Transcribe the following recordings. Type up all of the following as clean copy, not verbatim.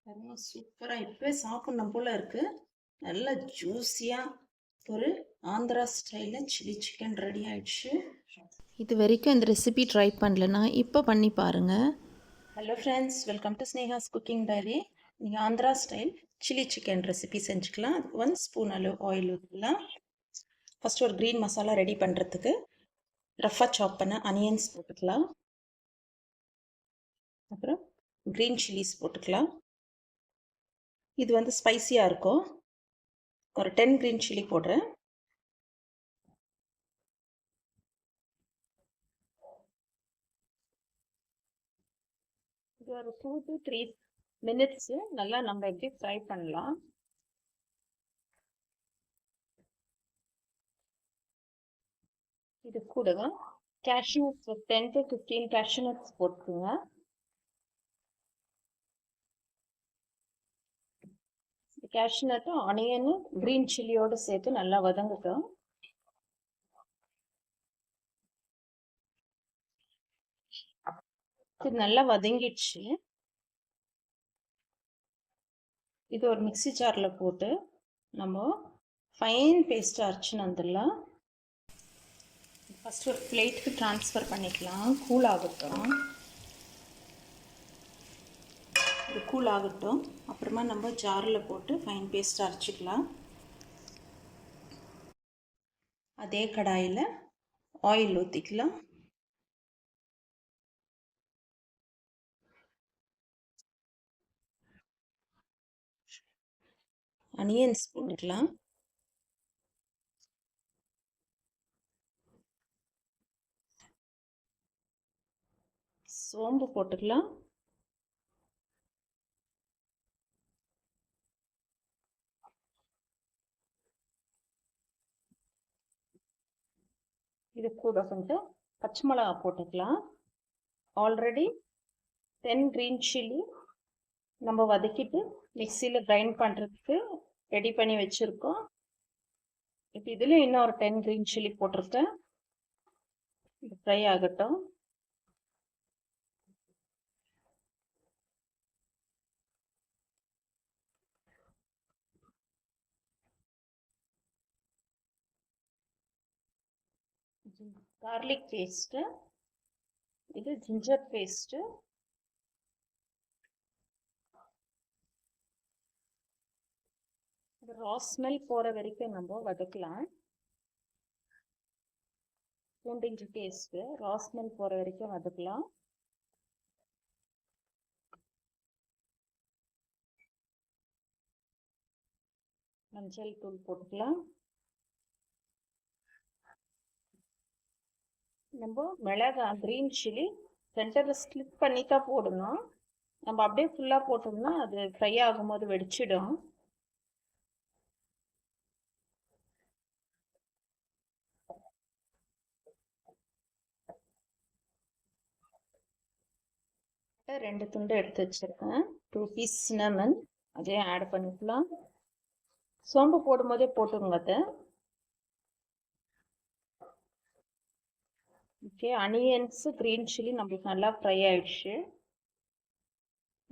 பாருங்க சூப்பரா இப்பவே சாப்பிடணும் போல இருக்கு. நல்லா ஜூஸியா ஒரு ஆந்திரா ஸ்டைலில் சில்லி சிக்கன் ரெடி ஆயிடுச்சு. இது வரைக்கும் இந்த ரெசிபி ட்ரை பண்ணலனா இப்போ பண்ணி பாருங்கள். Hello friends, welcome to Sneha's cooking diary. நீங்கள் Andhra style chilli chicken recipe செஞ்சுக்கலாம். அதுக்கு 1 ஸ்பூன் அளவு ஆயில் ஊற்றலாம். ஃபஸ்ட்டு ஒரு க்ரீன் மசாலா ரெடி பண்ணுறதுக்கு ரஃபாக சாப் பண்ண அனியன்ஸ் போட்டுக்கலாம். அப்புறம் க்ரீன் சில்லிஸ் போட்டுக்கலாம். இது வந்து ஸ்பைசியாக இருக்கும். ஒரு 10 க்ரீன் சில்லி போடுறேன். இது ஒரு 2 to 3 மினிட்ஸு நல்லா நம்ம எப்படி ஃப்ரை பண்ணலாம். இது கூடவே கேஷ்யூ 10 to 15 கேஷ்யூ நட்ஸ் போட்டுக்குங்க. கேஷ்யூ நட்டும் ஆனியனும் க்ரீன் சில்லியோடு சேர்த்து நல்லா வதங்கட்டும். இது நல்லா வதங்கிடுச்சு. இது ஒரு மிக்சி ஜாரில் போட்டு நம்ம ஃபைன் பேஸ்ட்டாக அரைச்சின்னு வந்துடலாம். ஃபஸ்ட்டு ஒரு பிளேட்டுக்கு ட்ரான்ஸ்ஃபர் பண்ணிக்கலாம். கூல் ஆகட்டும். இது கூல் ஆகட்டும். அப்புறமா நம்ம ஜாரில் போட்டு ஃபைன் பேஸ்ட்டாக அரைச்சிக்கலாம். அதே கடாயில் ஆயில் ஊற்றிக்கலாம். அனியன்ஸ் போட்டுக்கலாம். சோம்பு போட்டுக்கலாம். இது கூட கொஞ்சம் பச்சை மிளகா போட்டுக்கலாம். ஆல்ரெடி 10 க்ரீன் சில்லி நம்ம வதக்கிட்டு மிக்சியில் கிரைண்ட் பண்ணுறதுக்கு ரெடி பண்ணி வச்சுருக்கோம். இப்போ இதுலேயும் இன்னும் ஒரு 10 க்ரீன் சில்லி போட்டிருக்கேன். இது ஃப்ரை ஆகட்டும். கார்லிக் பேஸ்ட்டு, இது ஜிஞ்சர் பேஸ்ட்டு, இது ரா ஸ்மெல் போகிற வரைக்கும் நம்ம வதக்கலாம். பூண்டு இஞ்சி பேஸ்ட்டு ரா ஸ்மெல் போகிற வரைக்கும் வதக்கலாம். மஞ்சள் தூள் போட்டுக்கலாம். நம்ம மிளகா க்ரீன் சில்லி சென்டரில் ஸ்கிப் பண்ணி தான் போடணும். நம்ம அப்படியே ஃபுல்லாக போட்டோம்னா அது ஃப்ரை ஆகும்போது வெடிச்சிடும். ரெண்டு துண்டு எடுத்து வச்சுருக்கேன். 2 பீஸ் சின்னமன் அதையும் ஆட் பண்ணிக்கலாம். சோம்பு போடும்போதே போட்டுங்க அதை. ஓகே, அனியன்ஸு க்ரீன் சில்லி நம்மளுக்கு நல்லா ஃப்ரை ஆயிடுச்சு.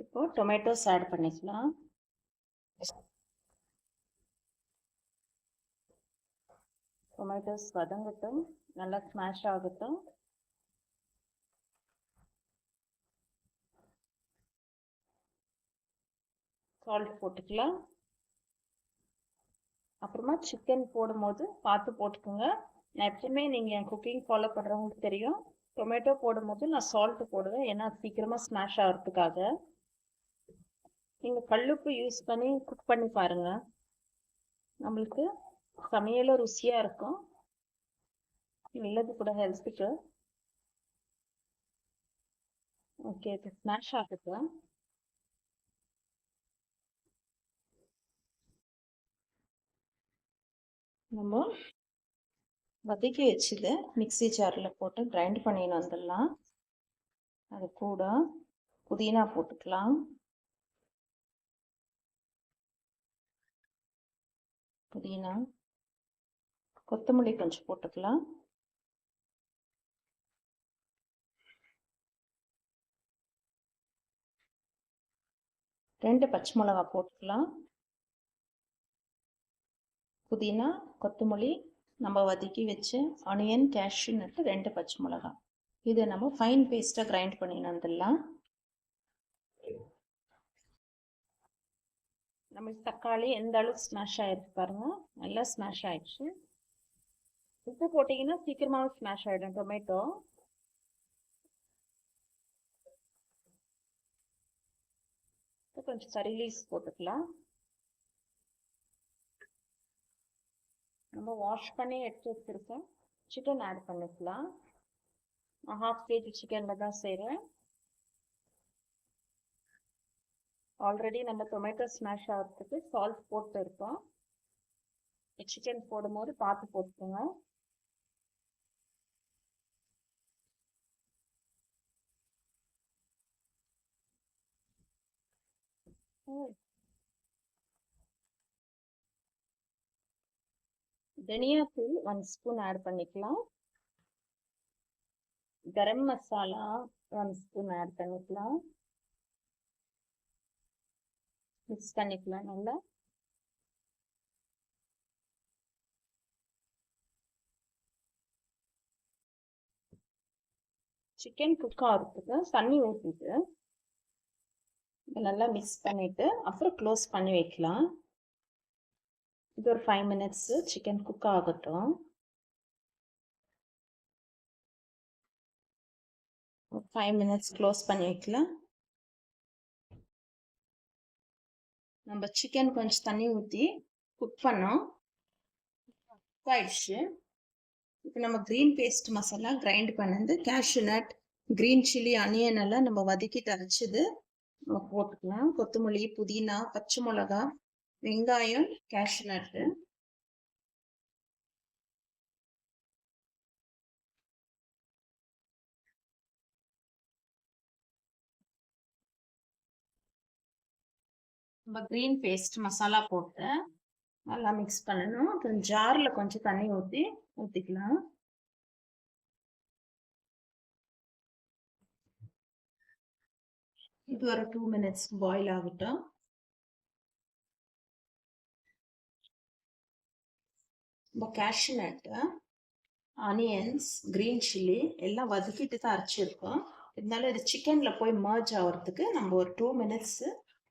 இப்போ டொமேட்டோஸ் ஆட் பண்ணிக்கலாம். டொமேட்டோஸ் வதங்கட்டும், நல்லா ஸ்மாஷ் ஆகட்டும். சால்ட் போட்டுக்கலாம். அப்புறமா சிக்கன் போடும்போது பார்த்து போட்டுக்கோங்க. நான் எப்பவுமே நீங்கள் என் குக்கிங் ஃபாலோ பண்ணுறவங்களுக்கு தெரியும், டொமேட்டோ போடும்போது நான் சால்ட்டு போடுவேன். ஏன்னா சீக்கிரமாக ஸ்மாஷ் ஆகிறதுக்காக. நீங்கள் கல்லுப்பு யூஸ் பண்ணி குக் பண்ணி பாருங்கள், நம்மளுக்கு சமையலும் ருசியாக இருக்கும். நல்லது கூட ஹெல்த்துக்கு. ஓகே, இது ஸ்மாஷ் ஆகுது. நம்ம வதக்கி வச்சுது மிக்சி ஜாரில் போட்டு கிரைண்ட் பண்ணின்னு வந்துடலாம். அது கூட புதினா போட்டுக்கலாம். புதினா, கொத்தமல்லி கொஞ்சம் போட்டுக்கலாம். 2 பச்சை மிளகா போட்டுக்கலாம். புதினா, கொத்தமல்லி, நம்ம வதக்கி வச்சு ஆனியன், கேஷ்யூ நட்டு, 2 பச்சை மிளகா. இதை நம்ம ஃபைன் பேஸ்ட்டாக கிரைண்ட் பண்ணின்னு வந்துடலாம். நம்மளுக்கு தக்காளி எந்த அளவுக்கு ஸ்மாஷ் ஆகிருக்கு பாருங்க, நல்லா ஸ்மாஷ் ஆயிடுச்சு. உப்பு போட்டிங்கன்னா சீக்கிரமாகவே ஸ்மாஷ் ஆகிடும் டொமேட்டோ. கொஞ்சம் கறி லீவ்ஸ் போட்டுக்கலாம். நம்ம வாஷ் பண்ணி எடுத்து வச்சுருக்கேன் சிக்கன் ஆட் பண்ணிக்கலாம். நான் 1/2 kg சிக்கனில் தான் செய்கிறேன். ஆல்ரெடி நம்ம டொமேட்டோ ஸ்மாஷ் ஆகிறதுக்கு சால்ட் போட்டு இருக்கோம். சிக்கன் போடும்போது பார்த்து போட்டுக்கோங்க. தனியாத்தூள் 1 ஸ்பூன் ஆட் பண்ணிக்கலாம். கரம் மசாலா 1 ஸ்பூன் ஆட் பண்ணிக்கலாம். மிக்ஸ் பண்ணிக்கலாம் நல்லா. சிக்கன் குக் ஆகிறதுக்கு தண்ணி ஊற்றிட்டு நல்லா மிக்ஸ் பண்ணிட்டு அப்புறம் க்ளோஸ் பண்ணி வைக்கலாம். இது ஒரு 5 minutes சிக்கன் குக் ஆகட்டும். 5 minutes க்ளோஸ் பண்ணி வைக்கலாம். நம்ம சிக்கன் கொஞ்சம் தண்ணி ஊற்றி குக் பண்ணோம், குக் ஆயிடுச்சு. இப்போ நம்ம க்ரீன் பேஸ்ட் மசாலா கிரைண்ட் பண்ணது, cashew nut, green chilli, onion எல்லாம் நம்ம வதக்கிட்டு அரைச்சது நம்ம போட்டுக்கலாம். கொத்தமல்லி, புதினா, பச்சை மிளகா, வெங்காயம், கேஷ்யூ நட்டு. நம்ம க்ரீன் பேஸ்ட் மசாலா போட்டு நல்லா மிக்ஸ் பண்ணணும். அப்புறம் ஜாரில் கொஞ்சம் தண்ணி ஊற்றிக்கலாம். இது ஒரு 2 minutes பாயில் ஆகட்டும். நம்ம கேஷ்யூ நட்டு, ஆனியன்ஸ், க்ரீன் சில்லி எல்லாம் வதக்கிட்டு தான் அரைச்சிருக்கோம். இருந்தாலும் இது சிக்கனில் போய் மர்ஜ் ஆகிறதுக்கு நம்ம ஒரு 2 minutes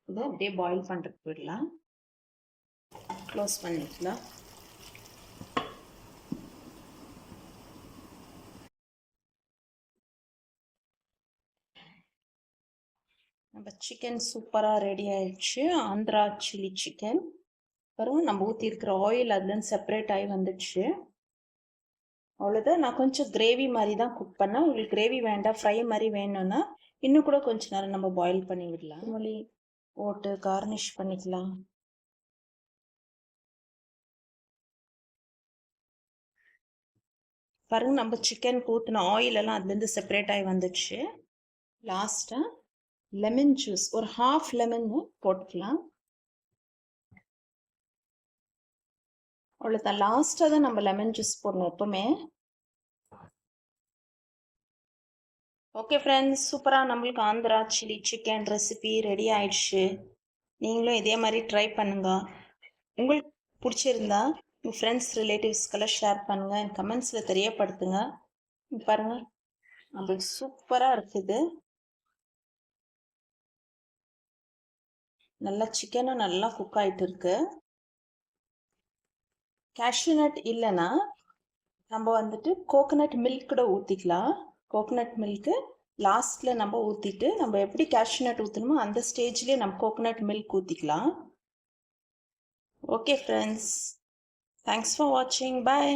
இதை அப்படியே பாயில் பண்ணுறதுக்கு விடலாம். க்ளோஸ் பண்ணிக்கலாம். நம்ம சிக்கன் சூப்பராக ரெடி ஆயிடுச்சு. ஆந்திரா சில்லி சிக்கன் அப்புறம் நம்ம ஊற்றிருக்கிற ஆயில் அதுலேருந்து செப்பரேட் ஆகி வந்துடுச்சு. அவ்வளோதான். நான் கொஞ்சம் கிரேவி மாதிரி தான் குக் பண்ணேன். உங்களுக்கு கிரேவி வேண்டாம், ஃப்ரை மாதிரி வேணும்னா இன்னும் கூட கொஞ்சம் நேரம் நம்ம பாயில் பண்ணி விடலாம். மல்லி போட்டு கார்னிஷ் பண்ணிக்கலாம். பாருங்க, நம்ம சிக்கன் ஊற்றின ஆயில் எல்லாம் அதுலேருந்து செப்பரேட் ஆகி வந்துடுச்சு. லாஸ்ட்டாக லெமன் ஜூஸ் ஒரு 1/2 lemon போட்டுக்கலாம். அவ்வளோதான். லாஸ்ட்டாக தான் நம்ம லெமன் ஜூஸ் போடணும் எப்பவுமே. ஓகே ஃப்ரெண்ட்ஸ், சூப்பராக நம்மளுக்கு Andhra chilli chicken recipe ready ஆயிடுச்சு. நீங்களும் இதே மாதிரி ட்ரை பண்ணுங்க. உங்களுக்கு பிடிச்சிருந்தா உங்கள் ஃப்ரெண்ட்ஸ் ரிலேட்டிவ்ஸ்க்கெல்லாம் ஷேர் பண்ணுங்கள், என் கமெண்ட்ஸில் தெரியப்படுத்துங்க. பாருங்கள், நம்மளுக்கு சூப்பராக இருக்குது. நல்லா சிக்கனும் நல்லா குக் ஆகிட்டு இருக்கு. கேஷ்யூ நட் இல்லைன்னா நம்ம வந்துட்டு கோகோனட் மில்க் கூட ஊற்றிக்கலாம். கோகோனட் மில்க்கு லாஸ்ட்டில் நம்ம ஊற்றிட்டு நம்ம எப்படி கேஷ்யூ நட் ஊற்றணுமோ அந்த ஸ்டேஜ்லேயே நம்ம கோகோனட் மில்க் ஊற்றிக்கலாம். ஓகே ஃப்ரெண்ட்ஸ், தேங்க்ஸ் ஃபார் வாட்சிங். பாய்.